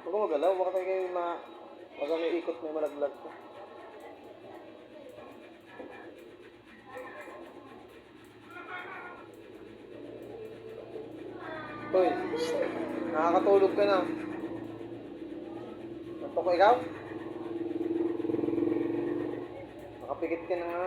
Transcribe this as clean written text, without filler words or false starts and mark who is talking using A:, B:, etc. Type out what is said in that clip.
A: Huwag mo magalaw, baka tayo kayo wag kang iikot may malaglag ko. Hoy, nakakatulog ka na. Antok ko ikaw? Nakapikit ka na nga.